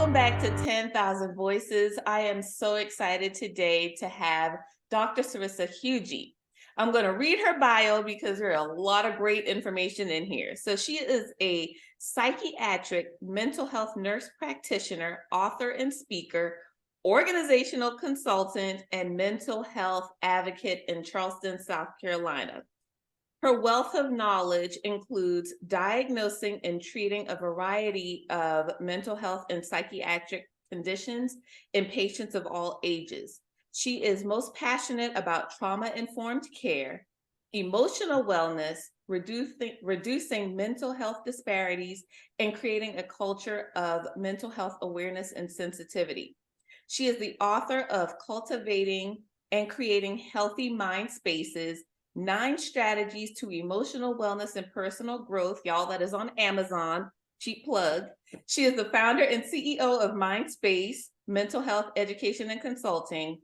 Welcome back to 10,000 Voices. I am so excited today to have Dr. Cerrissa Hugie. I'm going to read her bio because there's a lot of great information in here. So she is a psychiatric mental health nurse practitioner, author and speaker, organizational consultant, and mental health advocate in Charleston, South Carolina. Her wealth of knowledge includes diagnosing and treating a variety of mental health and psychiatric conditions in patients of all ages. She is most passionate about trauma-informed care, emotional wellness, reducing mental health disparities, and creating a culture of mental health awareness and sensitivity. She is the author of Cultivating and Creating Healthy Mind Spaces, 9 Strategies to Emotional Wellness and Personal Growth. Y'all, that is on Amazon. Cheap plug. She is the founder and CEO of Mindspace Mental Health Education and Consulting,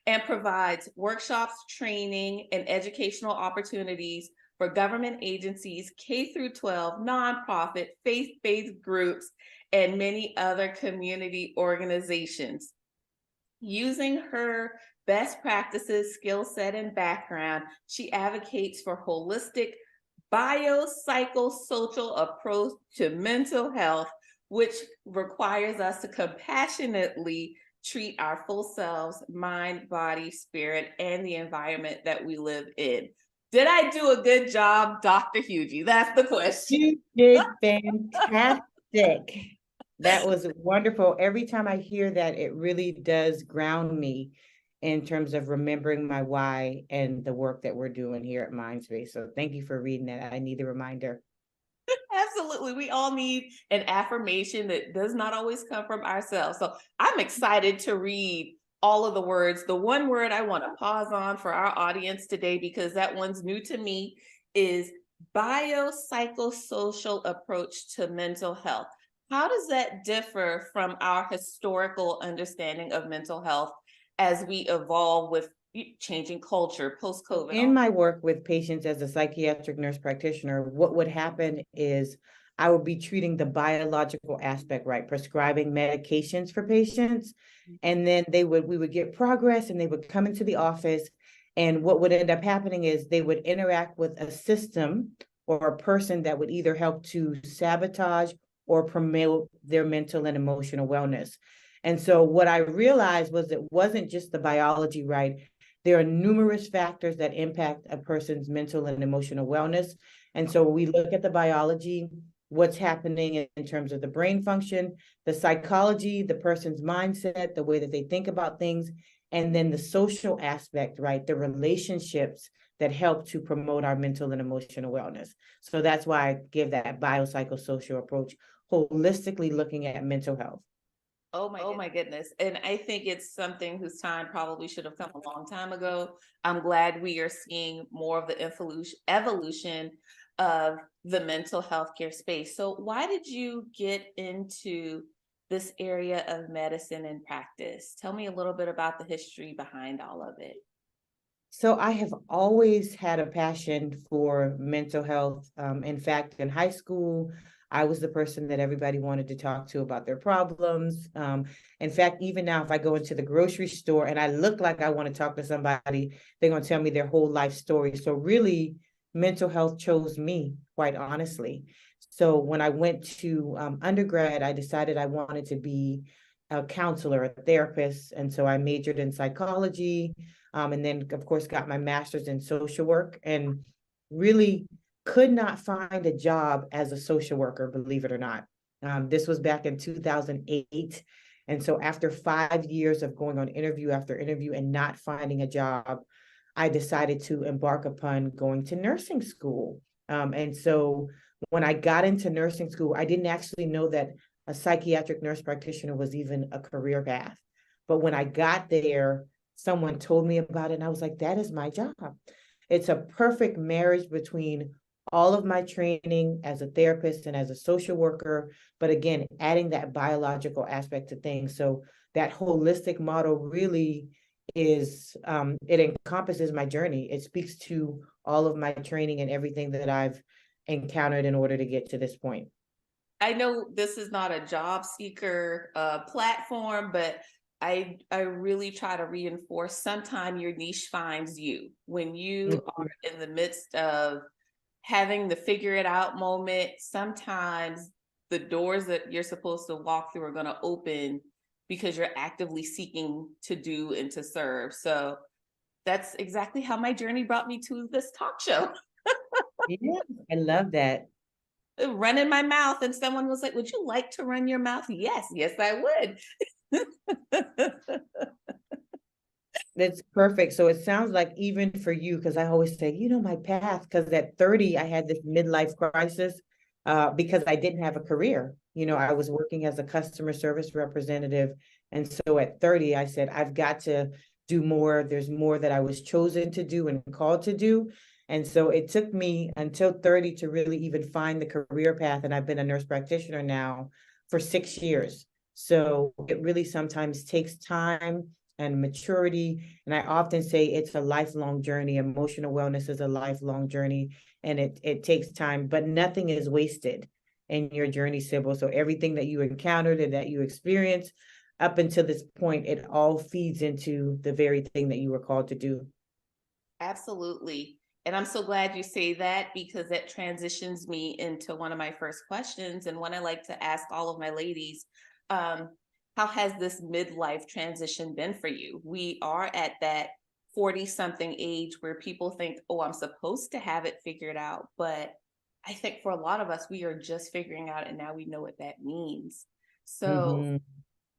and provides workshops, training, and educational opportunities for government agencies, K through 12, nonprofit, faith-based groups, and many other community organizations. Using her best practices, skill set, and background, she advocates for holistic biopsychosocial approach to mental health, which requires us to compassionately treat our full selves, mind, body, spirit, and the environment that we live in. Did I do a good job, Dr. Hugie? That's the question. You did fantastic. That was wonderful. Every time I hear that, it really does ground me in terms of remembering my why and the work that we're doing here at Mindspace. So thank you for reading that. I need a reminder. Absolutely. We all need an affirmation that does not always come from ourselves. So I'm excited to read all of the words. The one word I want to pause on for our audience today, because that one's new to me, is biopsychosocial approach to mental health. How does that differ from our historical understanding of mental health as we evolve with changing culture post-COVID? In my work with patients as a psychiatric nurse practitioner, what would happen is I would be treating the biological aspect, right? Prescribing medications for patients. And then we would get progress and they would come into the office. And what would end up happening is they would interact with a system or a person that would either help to sabotage or promote their mental and emotional wellness. And so what I realized was it wasn't just the biology, right? There are numerous factors that impact a person's mental and emotional wellness. And so we look at the biology, what's happening in terms of the brain function, the psychology, the person's mindset, the way that they think about things, and then the social aspect, right? The relationships that help to promote our mental and emotional wellness. So that's why I give that biopsychosocial approach, holistically looking at mental health. Oh my goodness. And I think it's something whose time probably should have come a long time ago. I'm glad we are seeing more of the evolution of the mental health care space. So why did you get into this area of medicine and practice? Tell me a little bit about the history behind all of it. So I have always had a passion for mental health. In fact, in high school, I was the person that everybody wanted to talk to about their problems. In fact, even now, if I go into the grocery store and I look like I want to talk to somebody, they're going to tell me their whole life story. So really, mental health chose me, quite honestly. So when I went to undergrad, I decided I wanted to be a counselor, a therapist. And so I majored in psychology, and then, of course, got my master's in social work, and really could not find a job as a social worker, believe it or not. This was back in 2008. And so after 5 years of going on interview after interview and not finding a job, I decided to embark upon going to nursing school. And so when I got into nursing school, I didn't actually know that a psychiatric nurse practitioner was even a career path. But when I got there, someone told me about it, and I was like, that is my job. It's a perfect marriage between all of my training as a therapist and as a social worker, but again, adding that biological aspect to things. So that holistic model really is, it encompasses my journey. It speaks to all of my training and everything that I've encountered in order to get to this point. I know this is not a job seeker platform, but I really try to reinforce sometime your niche finds you when you Mhm. are in the midst of having the figure it out moment. Sometimes the doors that you're supposed to walk through are going to open because you're actively seeking to do and to serve. So that's exactly how my journey brought me to this talk show. Yeah, I love that. Running my mouth, and someone was like, "Would you like to run your mouth?" Yes, yes, I would. That's perfect. So it sounds like even for you, because I always say, my path, because at 30, I had this midlife crisis because I didn't have a career. I was working as a customer service representative. And so at 30, I said, I've got to do more. There's more that I was chosen to do and called to do. And so it took me until 30 to really even find the career path. And I've been a nurse practitioner now for 6 years. So it really sometimes takes time and maturity. And I often say it's a lifelong journey. Emotional wellness is a lifelong journey, and it takes time, but nothing is wasted in your journey, Sybil. So everything that you encountered and that you experienced up until this point, it all feeds into the very thing that you were called to do. Absolutely. And I'm so glad you say that because that transitions me into one of my first questions, and one I like to ask all of my ladies. Um, how has this midlife transition been for you? We are at that 40 something age where people think, oh, I'm supposed to have it figured out. But I think for a lot of us, we are just figuring out, and now we know what that means. So, Mm-hmm.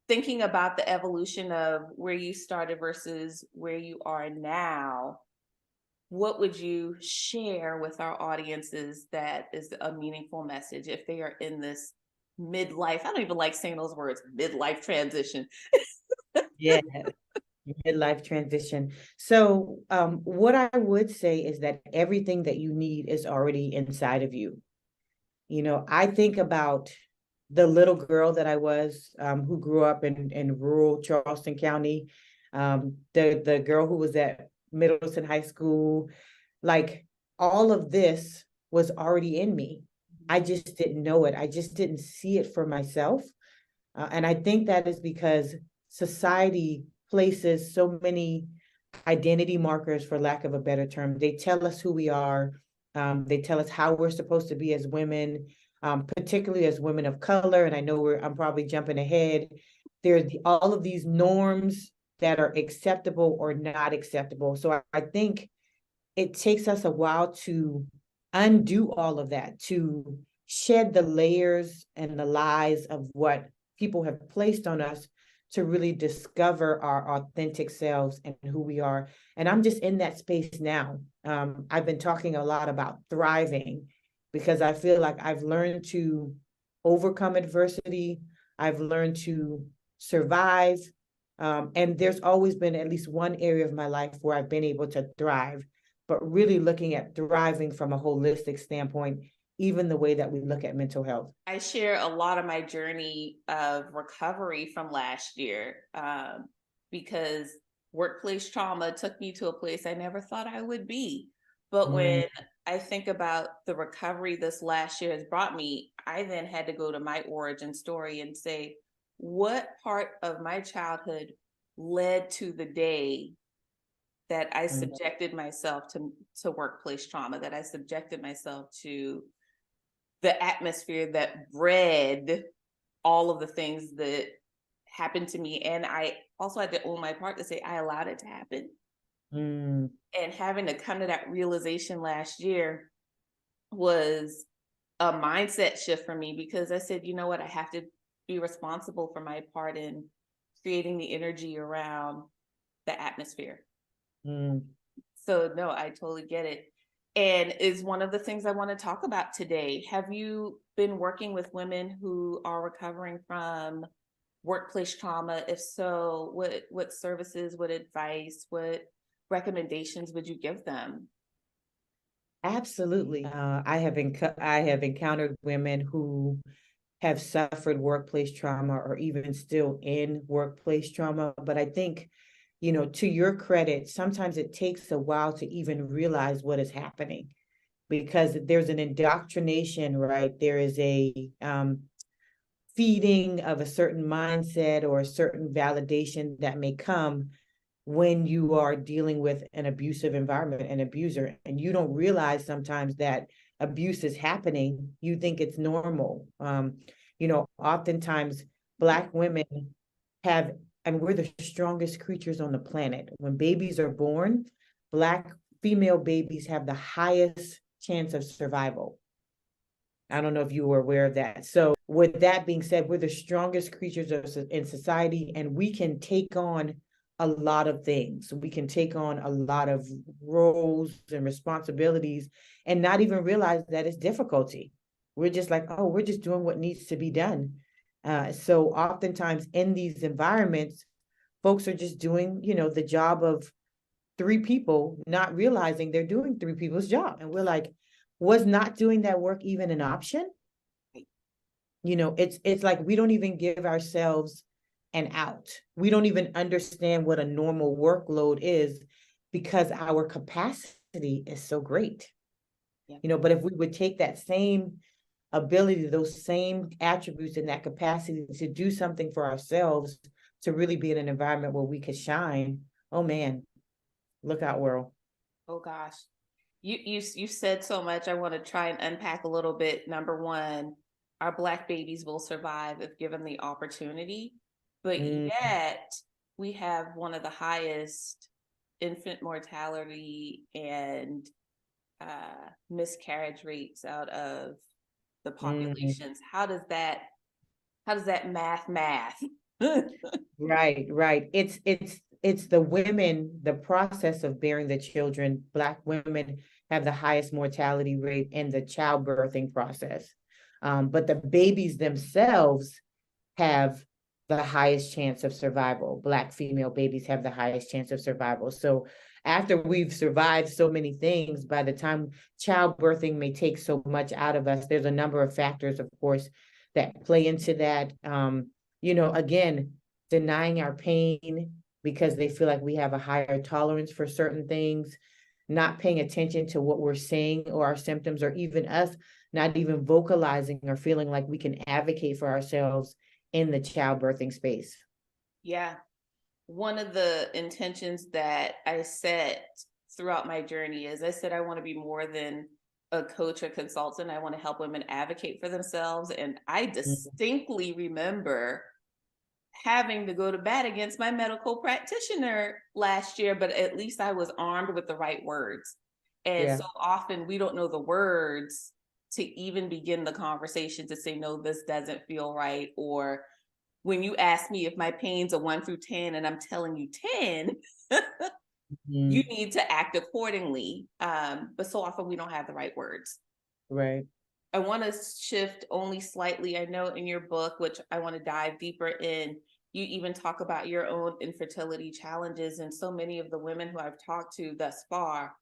thinking about the evolution of where you started versus where you are now, what would you share with our audiences that is a meaningful message if they are in this midlife? I don't even like saying those words, midlife transition. Yeah, midlife transition. So, what I would say is that everything that you need is already inside of you. I think about the little girl that I was, who grew up in rural Charleston County, the girl who was at Middleton High School, like all of this was already in me. I just didn't know it. I just didn't see it for myself. And I think that is because society places so many identity markers, for lack of a better term. They tell us who we are. They tell us how we're supposed to be as women, particularly as women of color. And I know I'm probably jumping ahead. There's all of these norms that are acceptable or not acceptable. So I think it takes us a while to undo all of that, to shed the layers and the lies of what people have placed on us, to really discover our authentic selves and who we are. And I'm just in that space now. I've been talking a lot about thriving because I feel like I've learned to overcome adversity. I've learned to survive. And there's always been at least one area of my life where I've been able to thrive, but really looking at thriving from a holistic standpoint, even the way that we look at mental health. I share a lot of my journey of recovery from last year, because workplace trauma took me to a place I never thought I would be. But Mm, when I think about the recovery this last year has brought me, I then had to go to my origin story and say, what part of my childhood led to the day that I mm, subjected myself to workplace trauma, that I subjected myself to the atmosphere that bred all of the things that happened to me. And I also had to own my part to say I allowed it to happen. mm, And having to come to that realization last year was a mindset shift for me, because I said, you know what, I have to be responsible for my part in creating the energy around the atmosphere. mm. So no, I totally get it. And is one of the things I want to talk about today. Have you been working with women who are recovering from workplace trauma? If so, what services, what advice, what recommendations would you give them? Absolutely. I have encountered women who have suffered workplace trauma or even still in workplace trauma. But I think, to your credit, sometimes it takes a while to even realize what is happening because there's an indoctrination, right? There is feeding of a certain mindset or a certain validation that may come when you are dealing with an abusive environment, an abuser, and you don't realize sometimes that abuse is happening. You think it's normal. Oftentimes Black women have, and we're the strongest creatures on the planet. When babies are born, Black female babies have the highest chance of survival. I don't know if you were aware of that. So with that being said, we're the strongest creatures in society, and we can take on a lot of things. We can take on a lot of roles and responsibilities and not even realize that it's difficulty. We're just like, oh, we're just doing what needs to be done. So oftentimes in these environments, folks are just doing, the job of three people, not realizing they're doing three people's job. And we're like, was not doing that work even an option? It's like we don't even give ourselves an out. We don't even understand what a normal workload is because our capacity is so great. Yeah. But if we would take that same ability, those same attributes and that capacity to do something for ourselves, to really be in an environment where we could shine, oh man, look out, world. Oh gosh. You said so much. I want to try and unpack a little bit. Number one, our Black babies will survive if given the opportunity, but yet we have one of the highest infant mortality and miscarriage rates out of the populations. How does that math? Right. It's the women, the process of bearing the children. Black women have the highest mortality rate in the childbirthing process. But the babies themselves have the highest chance of survival. Black female babies have the highest chance of survival. So after we've survived so many things, by the time childbirthing may take so much out of us, there's a number of factors, of course, that play into that. Again, denying our pain because they feel like we have a higher tolerance for certain things, not paying attention to what we're saying or our symptoms, or even us not even vocalizing or feeling like we can advocate for ourselves in the childbirthing space. Yeah. One of the intentions that I set throughout my journey is I said, I want to be more than a coach or consultant. I want to help women advocate for themselves. And I distinctly remember having to go to bat against my medical practitioner last year, but at least I was armed with the right words. And so often we don't know the words to even begin the conversation to say, no, this doesn't feel right. Or when you ask me if my pain's a 1 through 10 and I'm telling you 10, you need to act accordingly. But so often we don't have the right words. Right. I want to shift only slightly. I know in your book, which I want to dive deeper in, you even talk about your own infertility challenges. And so many of the women who I've talked to thus far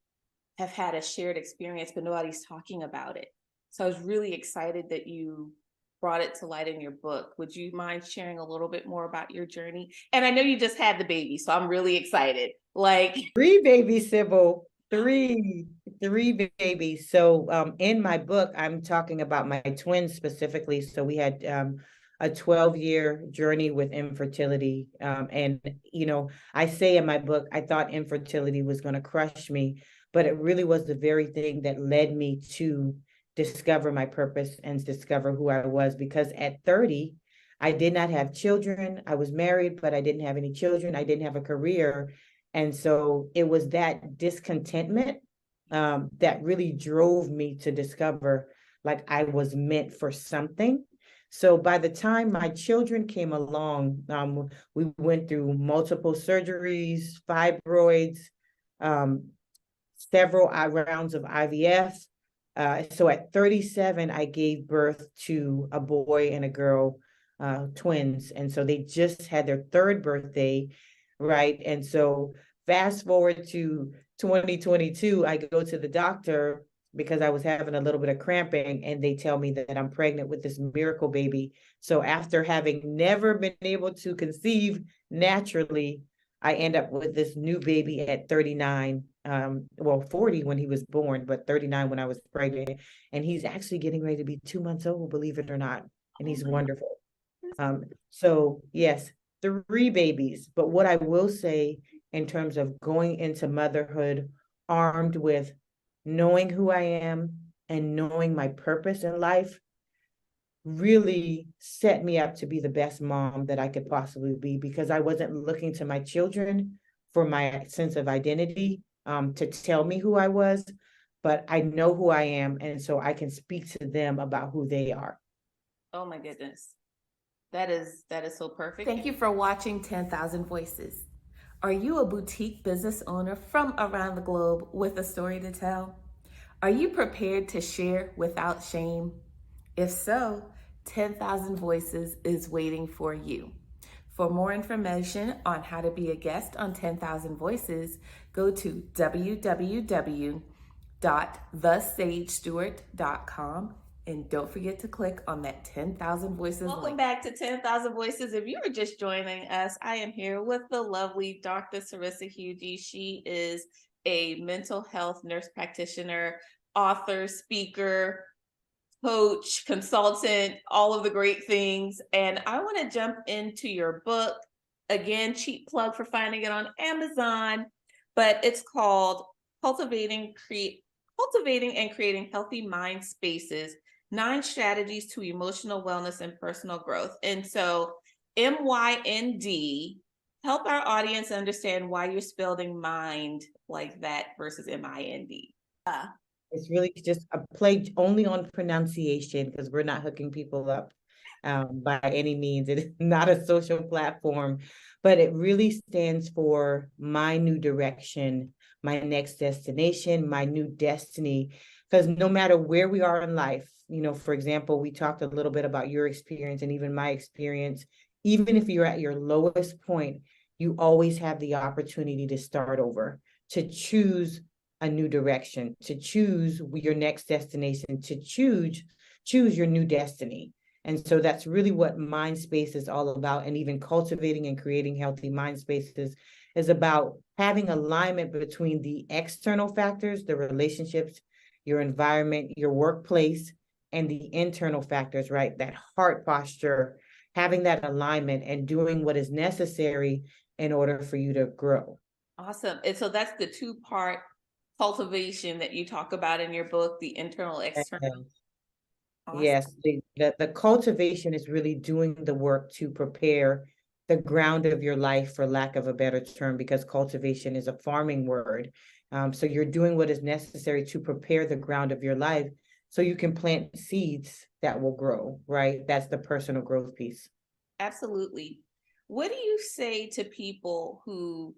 have had a shared experience, but nobody's talking about it. So I was really excited that you brought it to light in your book. Would you mind sharing a little bit more about your journey? And I know you just had the baby, so I'm really excited. Like 3 babies, Sybil. Three babies. So in my book, I'm talking about my twins specifically. So we had a 12-year journey with infertility. And I say in my book, I thought infertility was going to crush me, but it really was the very thing that led me to discover my purpose and discover who I was. Because at 30, I did not have children. I was married, but I didn't have any children. I didn't have a career. And so it was that discontentment that really drove me to discover like I was meant for something. So by the time my children came along, we went through multiple surgeries, fibroids, several rounds of IVF. So at 37, I gave birth to a boy and a girl, twins. And so they just had their 3rd birthday, right? And so fast forward to 2022, I go to the doctor because I was having a little bit of cramping, and they tell me that I'm pregnant with this miracle baby. So after having never been able to conceive naturally, I end up with this new baby at 39, 40 when he was born, but 39 when I was pregnant. And he's actually getting ready to be 2 months old, believe it or not. And he's wonderful. So yes, 3 babies. But what I will say in terms of going into motherhood armed with knowing who I am and knowing my purpose in life really set me up to be the best mom that I could possibly be, because I wasn't looking to my children for my sense of identity, to tell me who I was, but I know who I am, and so I can speak to them about who they are. Oh my goodness. That is so perfect. Thank you for watching 10,000 Voices. Are you a boutique business owner from around the globe with a story to tell? Are you prepared to share without shame? If so, 10,000 Voices is waiting for you. For more information on how to be a guest on 10,000 Voices, go to www.thesagestewart.com. And don't forget to click on that 10,000 Voices Welcome link. back to 10,000 Voices. If you are just joining us, I am here with the lovely Dr. Cerrissa Hugie. She is a mental health nurse practitioner, author, speaker, coach, consultant, all of the great things. And I want to jump into your book. Again, cheap plug for finding it on Amazon, but it's called Cultivating and Creating Healthy Mind Spaces, 9 Strategies to Emotional Wellness and Personal Growth. And so MYND, help our audience understand why you're spelling mind like that versus MIND. It's really just a play only on pronunciation, because we're not hooking people up by any means. It is not a social platform, but it really stands for my new direction, my next destination, my new destiny. Because no matter where we are in life, for example, we talked a little bit about your experience and even my experience. Even if you're at your lowest point, you always have the opportunity to start over, to choose a new direction, to choose your next destination, to choose your new destiny. And so that's really what mind space is all about. And even cultivating and creating healthy mind spaces is about having alignment between the external factors, the relationships, your environment, your workplace, and the internal factors, right? That heart posture, having that alignment and doing what is necessary in order for you to grow. Awesome. And so that's the 2-part cultivation that you talk about in your book, the internal, external. Awesome. Yes, the cultivation is really doing the work to prepare the ground of your life, for lack of a better term, because cultivation is a farming word. So you're doing what is necessary to prepare the ground of your life so you can plant seeds that will grow, right? That's the personal growth piece. Absolutely. What do you say to people who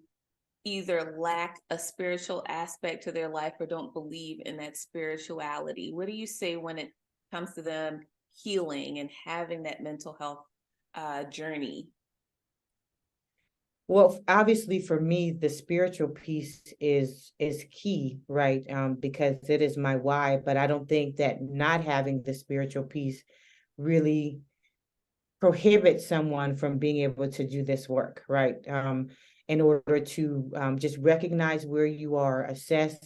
either lack a spiritual aspect to their life or don't believe in that spirituality? What do you say when it comes to them healing and having that mental health journey? Well, obviously for me, the spiritual piece is key, right? Because it is my why, but I don't think that not having the spiritual piece really prohibits someone from being able to do this work, right? In order to just recognize where you are, assess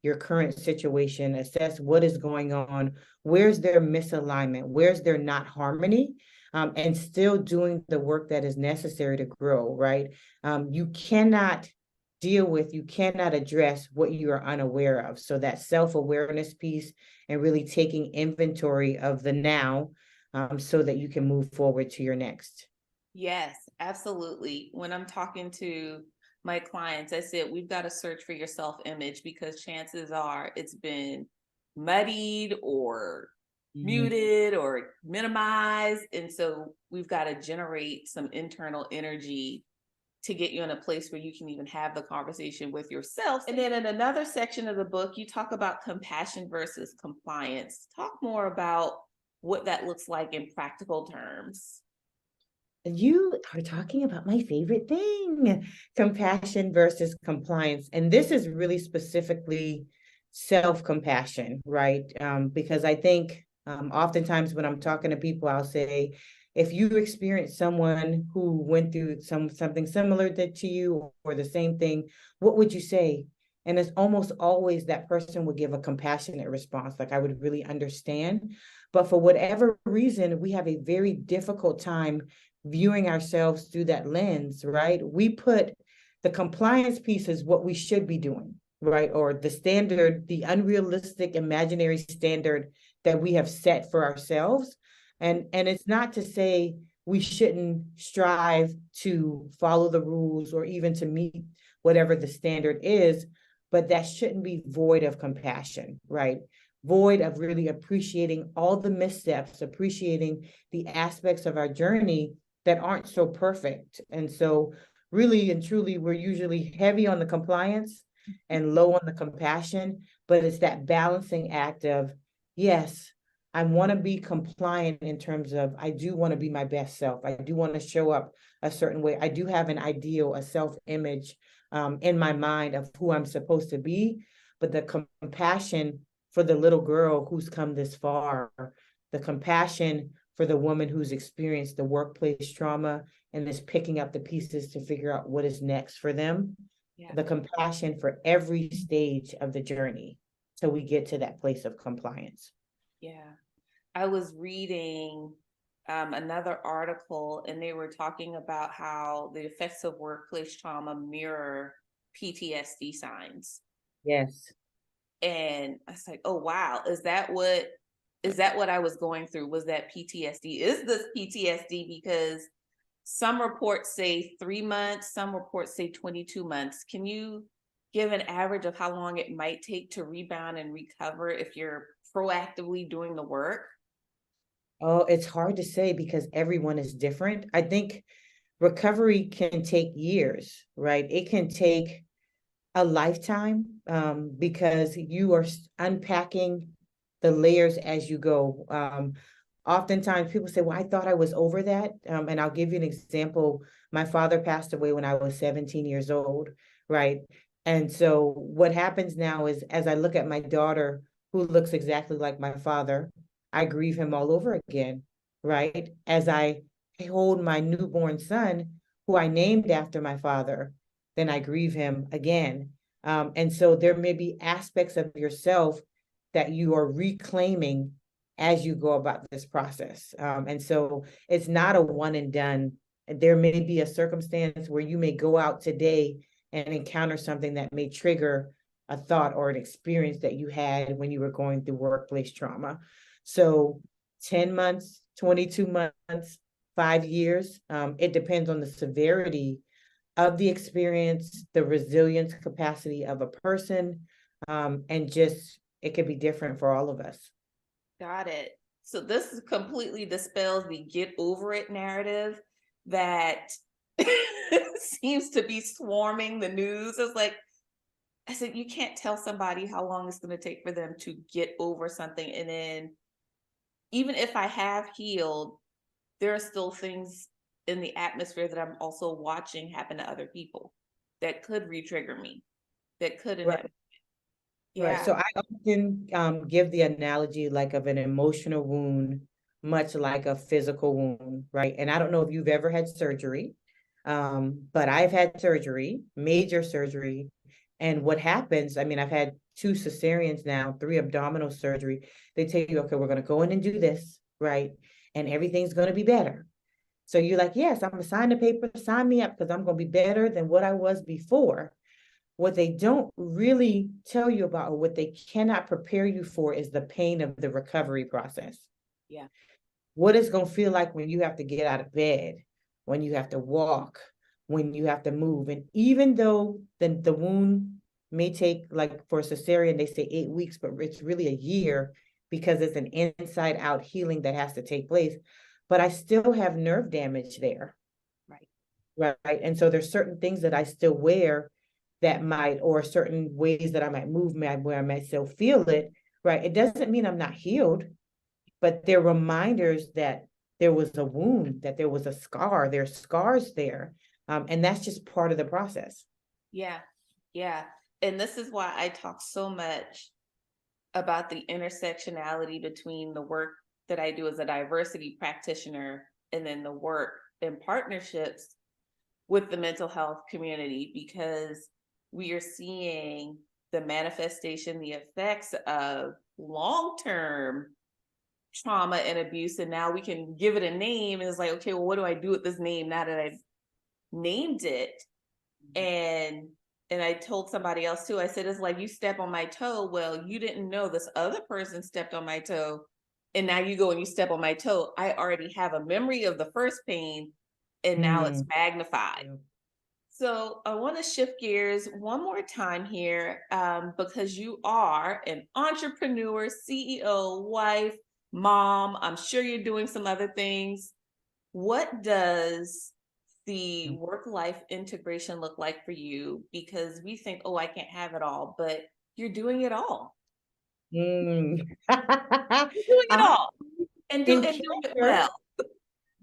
your current situation, assess what is going on, where's their misalignment, where's their not harmony, and still doing the work that is necessary to grow, right? You cannot address what you are unaware of. So that self-awareness piece and really taking inventory of the now, so that you can move forward to your next. Yes, absolutely. When I'm talking to my clients, I said, we've got to search for your self-image because chances are it's been muddied or muted or minimized. And so we've got to generate some internal energy to get you in a place where you can even have the conversation with yourself. And then in another section of the book, you talk about compassion versus compliance. Talk more about what that looks like in practical terms. You are talking about my favorite thing, compassion versus compliance. And this is really specifically self-compassion, right? Because I think oftentimes when I'm talking to people, I'll say, if you experience someone who went through something similar to you or the same thing, what would you say? And it's almost always that person would give a compassionate response, like I would really understand. But for whatever reason, we have a very difficult time viewing ourselves through that lens, right? We put the compliance piece is what we should be doing, right? Or the standard, the unrealistic imaginary standard that we have set for ourselves. And it's not to say we shouldn't strive to follow the rules or even to meet whatever the standard is, but that shouldn't be void of compassion, right? Void of really appreciating all the missteps, appreciating the aspects of our journey that aren't so perfect. And so really and truly, we're usually heavy on the compliance and low on the compassion, but it's that balancing act of, yes, I want to be compliant in terms of, I do want to be my best self. I do want to show up a certain way. I do have an ideal, a self-image in my mind of who I'm supposed to be, but the compassion for the little girl who's come this far, the compassion for the woman who's experienced the workplace trauma and is picking up the pieces to figure out what is next for them, the compassion for every stage of the journey till we get to that place of compliance. Yeah. I was reading another article, and they were talking about how the effects of workplace trauma mirror PTSD signs. Yes. And I was like, oh wow, is that what I was going through? Was that PTSD? Is this PTSD? Because some reports say 3 months, some reports say 22 months. Can you give an average of how long it might take to rebound and recover if you're proactively doing the work? Oh, it's hard to say because everyone is different. I think recovery can take years, right? It can take a lifetime because you are unpacking the layers as you go. Oftentimes people say, well, I thought I was over that. And I'll give you an example. My father passed away when I was 17 years old, right? And so what happens now is as I look at my daughter, who looks exactly like my father, I grieve him all over again, right? As I hold my newborn son, who I named after my father, then I grieve him again. And so there may be aspects of yourself that you are reclaiming as you go about this process. And so it's not a one and done. There may be a circumstance where you may go out today and encounter something that may trigger a thought or an experience that you had when you were going through workplace trauma. So 10 months, 22 months, 5 years, it depends on the severity of the experience, the resilience capacity of a person, and just it could be different for all of us. Got it. So this completely dispels the get over it narrative that seems to be swarming the news. It's like, I said, you can't tell somebody how long it's going to take for them to get over something. And then even if I have healed, there are still things in the atmosphere that I'm also watching happen to other people that could re-trigger me, that could Right. Yeah. Right. So I often give the analogy like of an emotional wound, much like a physical wound, right? And I don't know if you've ever had surgery, but I've had surgery, major surgery. And what happens, I mean, I've had 2 cesareans now, 3 abdominal surgery. They tell you, okay, we're going to go in and do this, right? And everything's going to be better. So you're like, yes, I'm going to sign the paper, sign me up because I'm going to be better than what I was before. What they don't really tell you about or what they cannot prepare you for is the pain of the recovery process. Yeah. What it's going to feel like when you have to get out of bed, when you have to walk, when you have to move. And even though the wound may take, like for cesarean, they say 8 weeks, but it's really a year because it's an inside out healing that has to take place. But I still have nerve damage there. Right. And so there's certain things that I still wear that might, or certain ways that I might move where I might still feel it, right? It doesn't mean I'm not healed, but they're reminders that there was a wound, that there was a scar, there's scars there. And that's just part of the process. Yeah. Yeah. And this is why I talk so much about the intersectionality between the work that I do as a diversity practitioner and then the work in partnerships with the mental health community, because we are seeing the manifestation, the effects of long-term trauma and abuse, and now we can give it a name, and it's like, okay, well, what do I do with this name now that I've named it? And I told somebody else too, I said, it's like you step on my toe. Well, you didn't know this other person stepped on my toe, and now you go and you step on my toe. I already have a memory of the first pain, and now it's magnified. So I want to shift gears one more time here, because you are an entrepreneur, CEO, wife, mom. I'm sure you're doing some other things. What does the work-life integration look like for you? Because we think, oh, I can't have it all, but you're doing it all. Mm. You're doing it all and doing it well.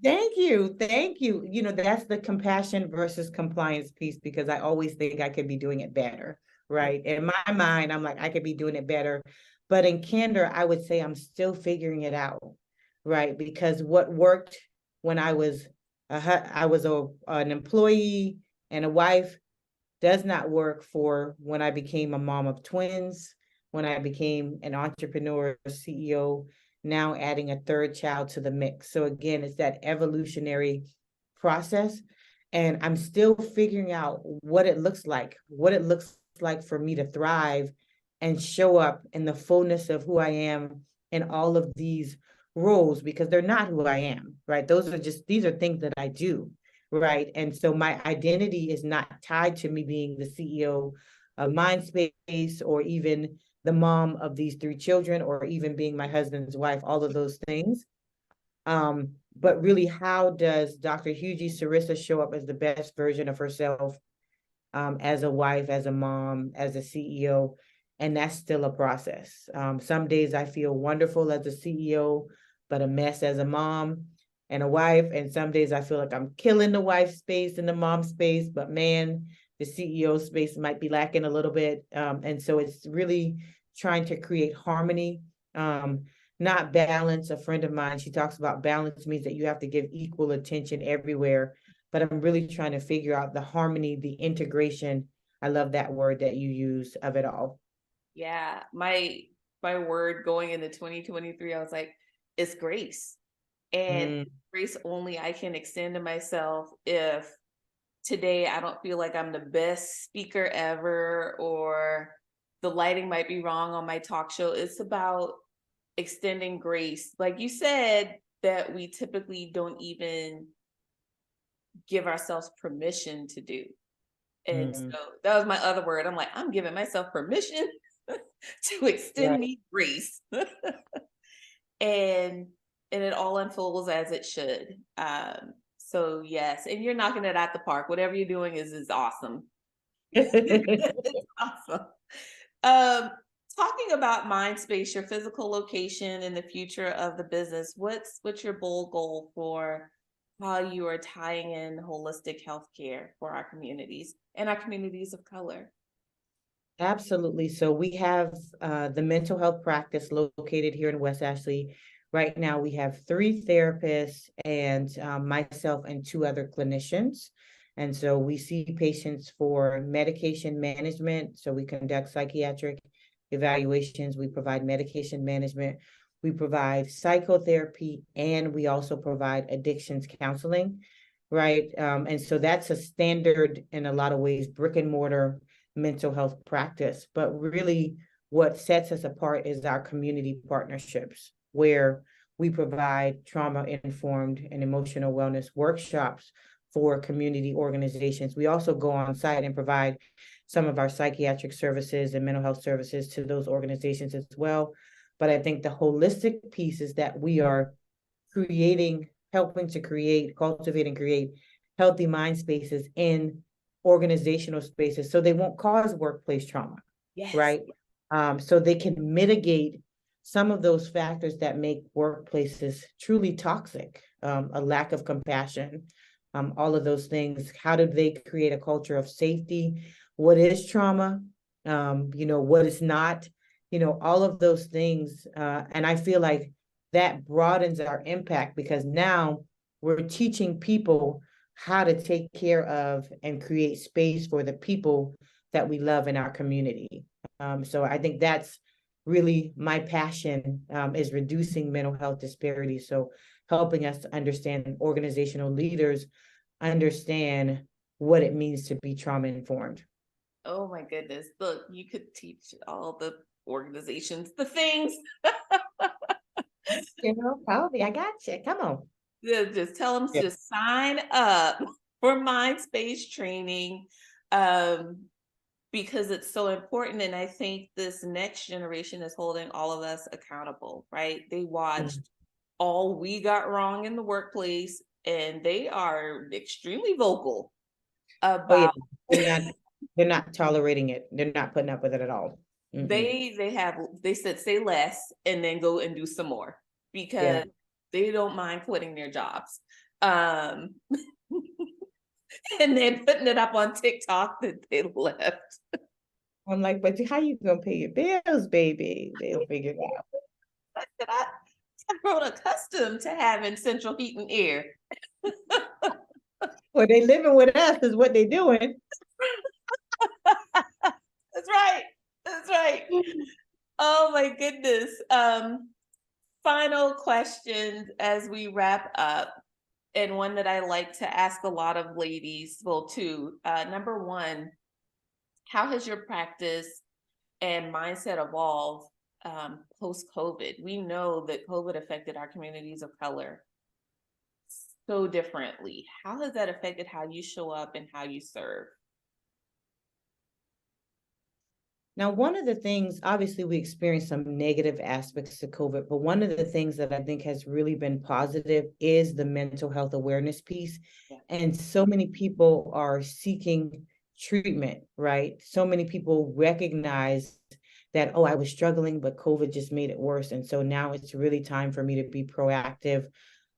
Thank you. Thank you. You know, that's the compassion versus compliance piece, because I always think I could be doing it better, right? In my mind, I'm like, I could be doing it better. But in candor, I would say I'm still figuring it out, right? Because what worked when I was an employee and a wife does not work for when I became a mom of twins, when I became an entrepreneur, CEO, now adding a third child to the mix. So again, it's that evolutionary process. And I'm still figuring out what it looks like for me to thrive and show up in the fullness of who I am in all of these roles, because they're not who I am, right? These are things that I do. Right. And so my identity is not tied to me being the CEO of Mindspace, or even the mom of these 3 children, or even being my husband's wife, all of those things. But really, how does Dr. Hugie Cerrissa show up as the best version of herself, as a wife, as a mom, as a CEO? And that's still a process. Some days I feel wonderful as a CEO, but a mess as a mom and a wife. And some days I feel like I'm killing the wife space and the mom space, but man, the CEO space might be lacking a little bit. And so it's really trying to create harmony, not balance. A friend of mine, she talks about balance means that you have to give equal attention everywhere. But I'm really trying to figure out the harmony, the integration. I love that word that you use, of it all. Yeah, my word going into 2023, I was like, it's grace. And grace only I can extend to myself if today I don't feel like I'm the best speaker ever, or the lighting might be wrong on my talk show. It's about extending grace, like you said, that we typically don't even give ourselves permission to do. And so that was my other word. I'm like, I'm giving myself permission to extend me grace. and it all unfolds as it should. So yes, and you're knocking it out the park. Whatever you're doing is awesome. It's awesome. Talking about Mindspace, your physical location and the future of the business, what's your bold goal for how you are tying in holistic healthcare for our communities and our communities of color? Absolutely. So we have the mental health practice located here in West Ashley. Right now, we have 3 therapists and myself and 2 other clinicians. And so we see patients for medication management. So we conduct psychiatric evaluations. We provide medication management. We provide psychotherapy, and we also provide addictions counseling, right? And so that's a standard, in a lot of ways, brick and mortar mental health practice. But really, what sets us apart is our community partnerships, where we provide trauma-informed and emotional wellness workshops for community organizations. We also go on site and provide some of our psychiatric services and mental health services to those organizations as well. But I think the holistic piece is that we are helping to create, cultivate, and create healthy mind spaces in organizational spaces, so they won't cause workplace trauma. Yes. Right? So they can mitigate some of those factors that make workplaces truly toxic, a lack of compassion, all of those things. How do they create a culture of safety? What is trauma? What is not? All of those things. And I feel like that broadens our impact, because now we're teaching people how to take care of and create space for the people that we love in our community. So I think that's really my passion, is reducing mental health disparities. So helping us to understand, organizational leaders understand what it means to be trauma informed. Oh my goodness. Look, you could teach all the organizations the things. Probably, I got you. Come on. Just tell them Yeah. to sign up for mind space training, um, because it's so important. And I think this next generation is holding all of us accountable, right? They watched all we got wrong in the workplace, and they are extremely vocal Oh yeah, about they're not tolerating it. They're not putting up with it at all. they said say less and then go and do some more Yeah. because they don't mind quitting their jobs. Um, and then putting it up on TikTok that they left. I'm like, but how you gonna pay your bills, baby? They'll figure it out. I said, I've grown accustomed to having central heat and air. Well, they living with us is what they doing. That's right. That's right. Oh my goodness. Final questions as we wrap up, and one that I like to ask a lot of ladies, well, two. Number one, how has your practice and mindset evolved post-COVID? We know that COVID affected our communities of color so differently. How has that affected how you show up and how you serve? Now, one of the things, obviously, we experienced some negative aspects to COVID, but one of the things that I think has really been positive is the mental health awareness piece. Yeah. And so many people are seeking treatment, right? So many people recognize that, oh, I was struggling, but COVID just made it worse. And so now it's really time for me to be proactive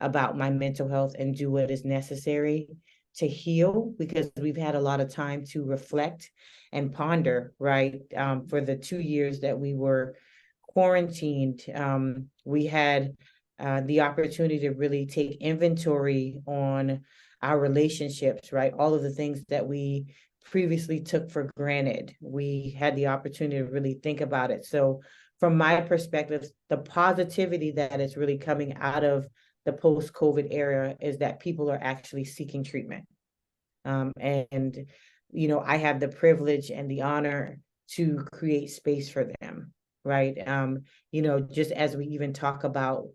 about my mental health and do what is necessary to heal, because we've had a lot of time to reflect and ponder, right? For the 2 years that we were quarantined, we had the opportunity to really take inventory on our relationships, right? All of the things that we previously took for granted. We had the opportunity to really think about it. So from my perspective, the positivity that is really coming out of the post-COVID era is that people are actually seeking treatment. And I have the privilege and the honor to create space for them, right? Just as we even talk about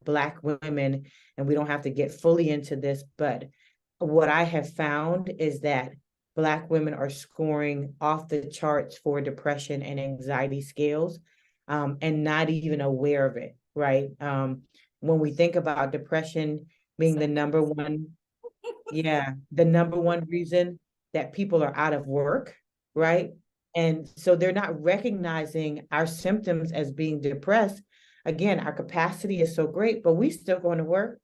Black women, and we don't have to get fully into this, but what I have found is that Black women are scoring off the charts for depression and anxiety scales, and not even aware of it, right? When we think about depression being the number one, the number one reason that people are out of work, right? And so they're not recognizing our symptoms as being depressed. Again, our capacity is so great, but we still going to work.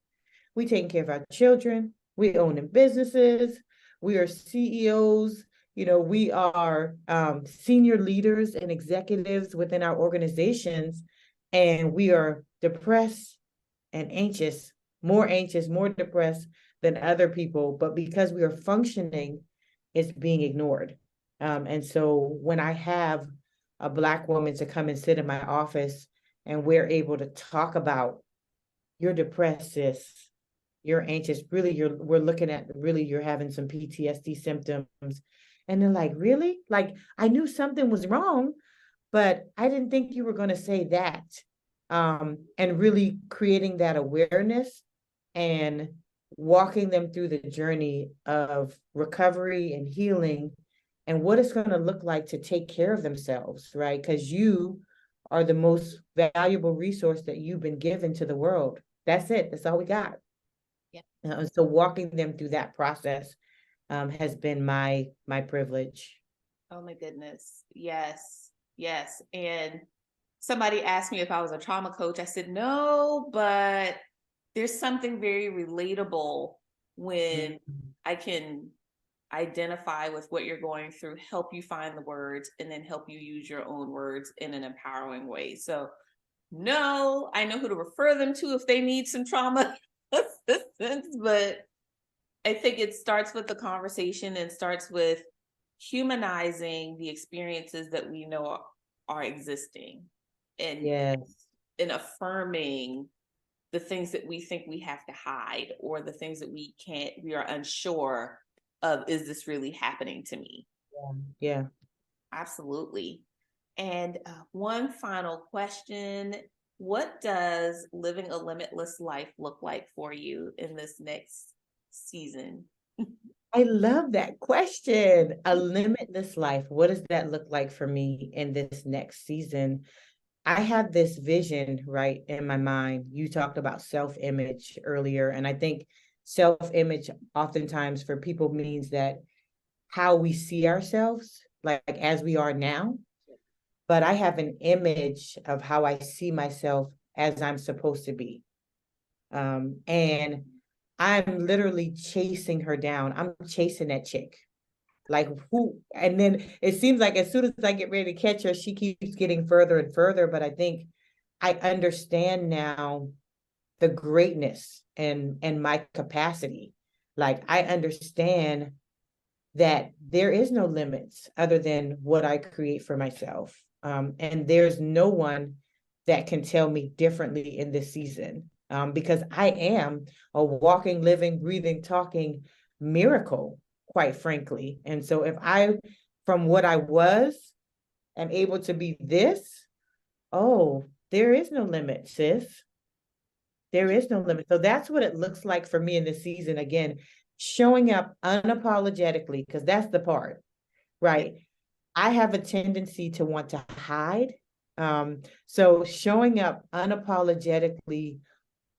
We taking care of our children. We owning businesses. We are CEOs. We are senior leaders and executives within our organizations, and we are depressed and anxious, more depressed than other people. But because we are functioning, it's being ignored. And so when I have a Black woman to come and sit in my office, and we're able to talk about, you're depressed, sis, you're anxious, really, we're looking at, really, you're having some PTSD symptoms. And they're like, really? Like, I knew something was wrong, but I didn't think you were going to say that. And really creating that awareness and walking them through the journey of recovery and healing, and what it's going to look like to take care of themselves, right? Because you are the most valuable resource that you've been given to the world. That's it. That's all we got. Yeah. So walking them through that process has been my privilege. Oh my goodness. Yes. Yes. And somebody asked me if I was a trauma coach. I said, no, but there's something very relatable when I can identify with what you're going through, help you find the words, and then help you use your own words in an empowering way. So no, I know who to refer them to if they need some trauma assistance, but I think it starts with the conversation and starts with humanizing the experiences that we know are existing, and Yes. affirming the things that we think we have to hide, or the things that we are unsure of, is this really happening to me? Yeah. Absolutely. And one final question: what does living a limitless life look like for you in this next season? I love that question. A limitless life. What does that look like for me in this next season? I have this vision, right, in my mind. You talked about self-image earlier, and I think self-image oftentimes for people means that how we see ourselves, like as we are now. But I have an image of how I see myself as I'm supposed to be. And I'm literally chasing her down. I'm chasing that chick. Like who? And then it seems like as soon as I get ready to catch her, she keeps getting further and further. But I think I understand now the greatness and my capacity. Like I understand that there is no limits other than what I create for myself. And there's no one that can tell me differently in this season, because I am a walking, living, breathing, talking miracle, quite frankly. And so if I, from what I was, am able to be this, oh, there is no limit, sis. There is no limit. So that's what it looks like for me in this season. Again, showing up unapologetically, because that's the part, right? I have a tendency to want to hide. So showing up unapologetically,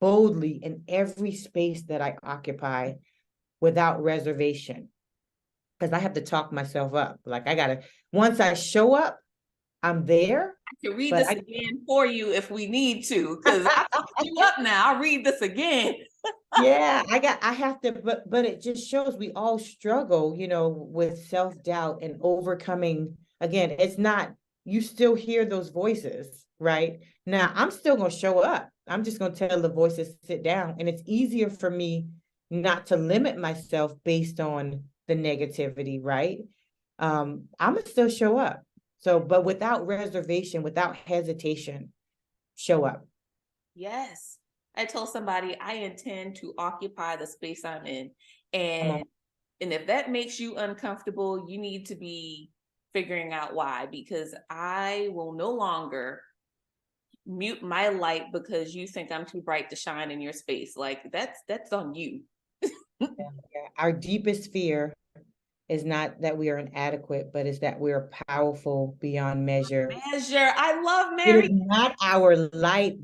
boldly in every space that I occupy without reservation, because I have to talk myself up. Like I gotta, once I show up, I'm there. I can read this again for you if we need to, because I talked you up now. I'll read this again. Yeah, I have to, but it just shows we all struggle, with self-doubt and overcoming. Again, it's not, you still hear those voices, right? Now, I'm still going to show up. I'm just going to tell the voices to sit down. And it's easier for me not to limit myself based on the negativity, right? I'm going to still show up. So, but without reservation, without hesitation, show up. Yes. I told somebody I intend to occupy the space I'm in. And if that makes you uncomfortable, you need to be figuring out why, because I will no longer mute my light because you think I'm too bright to shine in your space. Like that's on you. Yeah. Our deepest fear is not that we are inadequate, but is that we are powerful beyond measure. I love It Mary. is not our light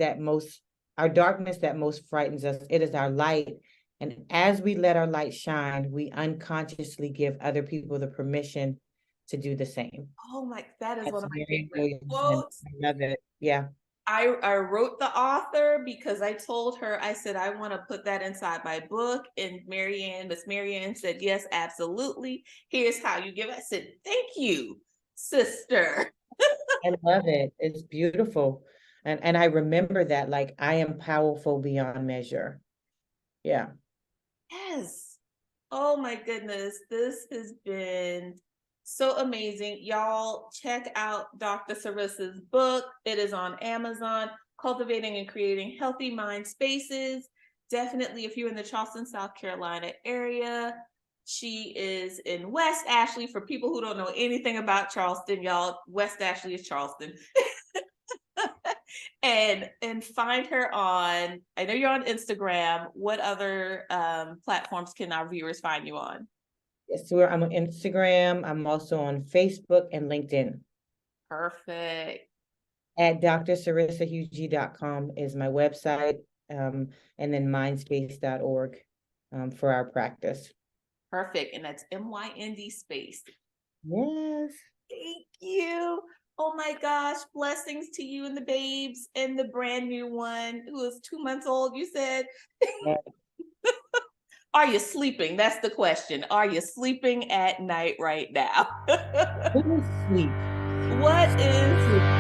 our darkness that most frightens us. It is our light. And as we let our light shine, we unconsciously give other people the permission to do the same. Oh my, that is That's one of my Mary favorite Williams. quotes. I love it. Yeah. I wrote the author because I told her, I said, I want to put that inside my book. And Miss Marianne said, yes, absolutely. Here's how you give it. I said, thank you, sister. I love it. It's beautiful. And I remember that, like, I am powerful beyond measure. Yeah. Yes. Oh my goodness. This has been so amazing. Y'all check out Dr. Cerrissa's book. It is on Amazon, Cultivating and Creating Healthy Mind Spaces. Definitely, if you're in the Charleston, South Carolina area, she is in West Ashley. For people who don't know anything about Charleston, y'all, West Ashley is Charleston. and find her on, I know you're on Instagram. What other platforms can our viewers find you on? Yes, so I'm on Instagram. I'm also on Facebook and LinkedIn. Perfect. At drcerissahugie.com is my website, and then mindspace.org for our practice. Perfect. And that's MYND space. Yes. Thank you. Oh my gosh. Blessings to you and the babes and the brand new one who is 2 months old, you said. Yeah. Are you sleeping? That's the question. Are you sleeping at night right now? What is sleep? What is